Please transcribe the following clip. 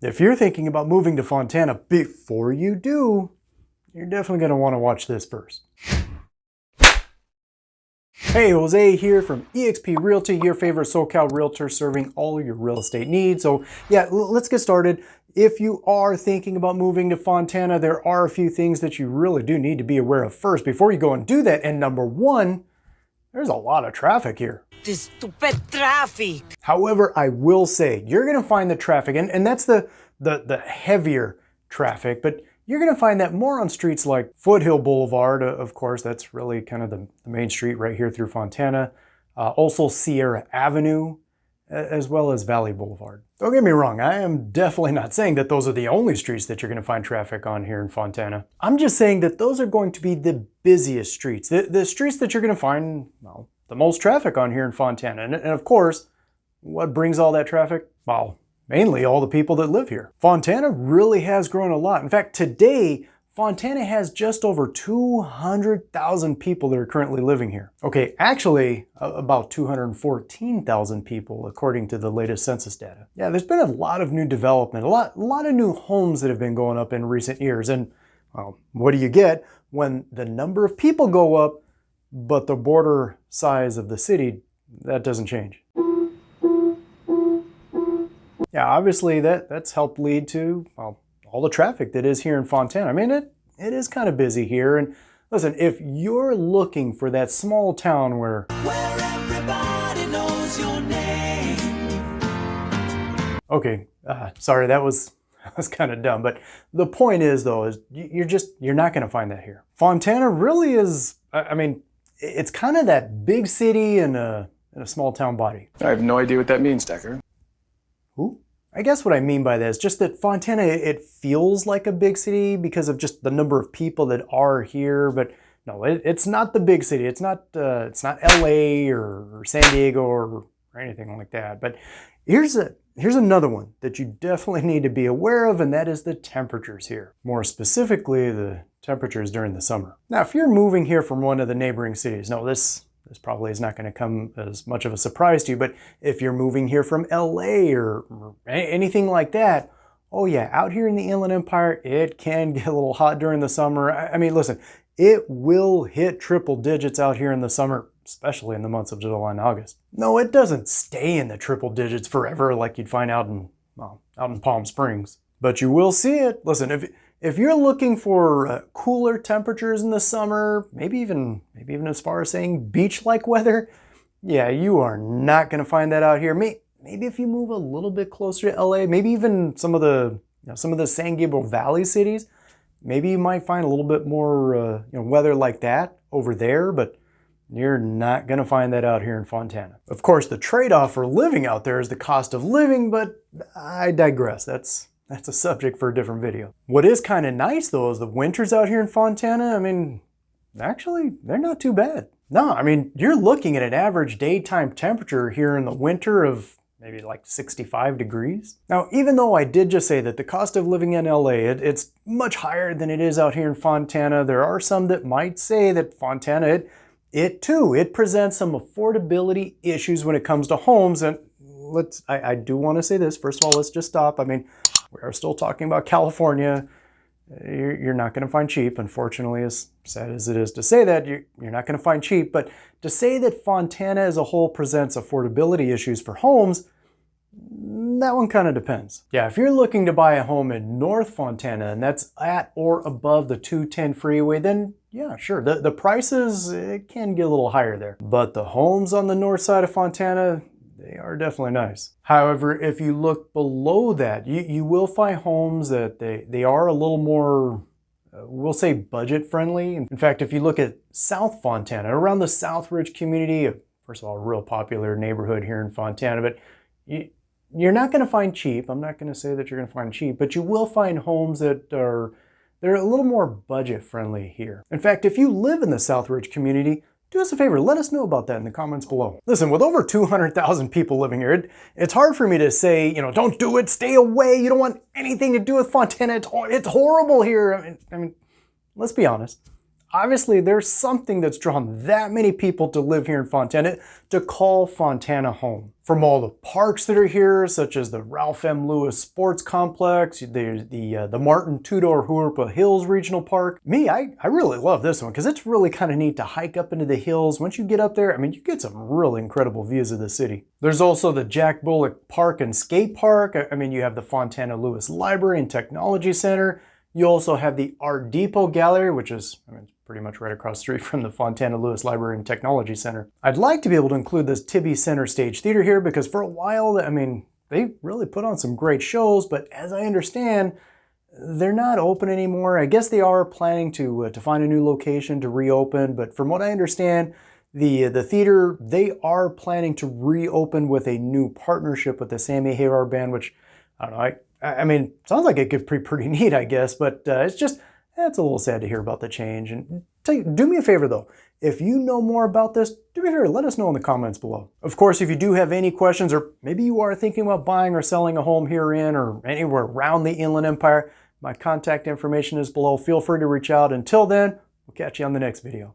If you're thinking about moving to Fontana, before you do, you're definitely going to want to watch this first. Hey, Jose here from eXp Realty, your favorite SoCal realtor serving all your real estate needs. So yeah, let's get started. If you are thinking about moving to Fontana, there are a few things that you really do need to be aware of first before you go and do that. And number one, there's a lot of traffic here. This stupid traffic. However, I will say you're going to find the traffic, and that's the heavier traffic, but you're going to find that more on streets like Foothill Boulevard, of course, that's really kind of the main street right here through Fontana. Also Sierra Avenue, as well as Valley Boulevard. Don't get me wrong, I am definitely not saying that those are the only streets that you're going to find traffic on here in Fontana. I'm just saying that those are going to be the busiest streets, the streets that you're going to find, well, the most traffic on here in Fontana. And of course, what brings all that traffic? Well, mainly all the people that live here. Fontana really has grown a lot. In fact, today, Fontana has just over 200,000 people that are currently living here. Okay, actually, about 214,000 people, according to the latest census data. Yeah, there's been a lot of new development, a lot of new homes that have been going up in recent years. And, well, what do you get when the number of people go up, but the border size of the city, that doesn't change? Yeah, obviously that's helped lead to, well, all the traffic that is here in Fontana. I mean, it is kind of busy here. And listen, if you're looking for that small town where everybody knows your name. Okay, sorry, that was kind of dumb. But the point is, though, is you're not going to find that here. Fontana really is, I mean, it's kind of that big city in a small town body. I have no idea what that means, Decker. Who? I guess what I mean by that is just that Fontana, it feels like a big city because of just the number of people that are here, but no, it's not the big city. It's not LA or San Diego or anything like that. But here's another one that you definitely need to be aware of, and that is the temperatures here. More specifically, the temperatures during the summer. Now, if you're moving here from one of the neighboring cities, no, this probably is not going to come as much of a surprise to you, but if you're moving here from LA or anything like that, oh yeah, out here in the Inland Empire, it can get a little hot during the summer. I mean, listen, it will hit triple digits out here in the summer, especially in the months of July and August. No, it doesn't stay in the triple digits forever like you'd find out in Palm Springs, but you will see it. Listen, if you're looking for cooler temperatures in the summer, maybe even as far as saying beach-like weather, yeah, you are not going to find that out here. Maybe if you move a little bit closer to LA, maybe even some of the San Gabriel Valley cities, maybe you might find a little bit more weather like that over there, but you're not going to find that out here in Fontana. Of course, the trade-off for living out there is the cost of living, but I digress. That's a subject for a different video. What is kind of nice, though, is the winters out here in Fontana. I mean, actually, they're not too bad. No, I mean, you're looking at an average daytime temperature here in the winter of maybe like 65 degrees. Now, even though I did just say that the cost of living in LA, it's much higher than it is out here in Fontana, there are some that might say that Fontana, it presents some affordability issues when it comes to homes. And I do want to say this. First of all, let's just stop. I mean, we are still talking about California. You're not going to find cheap, unfortunately, as sad as it is to say that, you're not going to find cheap. But to say that Fontana as a whole presents affordability issues for homes, that one kind of depends. Yeah, if you're looking to buy a home in North Fontana and that's at or above the 210 freeway, then yeah, sure, the prices, it can get a little higher there. But the homes on the north side of Fontana, they are definitely nice. However, if you look below that, you will find homes that they are a little more, we'll say, budget friendly. In fact, if you look at South Fontana, around the Southridge community, first of all, a real popular neighborhood here in Fontana, but you're not going to find cheap. I'm not going to say that you're going to find cheap, but you will find homes that they're a little more budget friendly here. In fact, if you live in the Southridge community, do us a favor, let us know about that in the comments below. Listen, with over 200,000 people living here, it's hard for me to say, don't do it, stay away, you don't want anything to do with Fontana, it's horrible here. I mean, let's be honest. obviously there's something that's drawn that many people to live here in Fontana to call Fontana home. From all the parks that are here, such as the Ralph M. Lewis Sports Complex, the Martin Tudor Huerpa Hills Regional Park. I really love this one because it's really kind of neat to hike up into the hills. Once you get up there, I mean, you get some really incredible views of the city. There's also the Jack Bullock Park and Skate Park. I mean, you have the Fontana Lewis Library and Technology Center. You also have the Art Depot Gallery, which is, I mean, pretty much right across the street from the Fontana Lewis Library and Technology Center. I'd like to be able to include this Tibby Center Stage Theater here because for a while, I mean, they really put on some great shows, but as I understand, they're not open anymore. I guess they are planning to find a new location to reopen, but from what I understand, the theater, they are planning to reopen with a new partnership with the Sammy Hagar Band, which, I don't know, I mean, sounds like it could be pretty neat, I guess, but it's a little sad to hear about the change. And do me a favor though, if you know more about this, do me a favor, let us know in the comments below. Of course, if you do have any questions, or maybe you are thinking about buying or selling a home here in or anywhere around the Inland Empire, my contact information is below. Feel free to reach out. Until then, we'll catch you on the next video.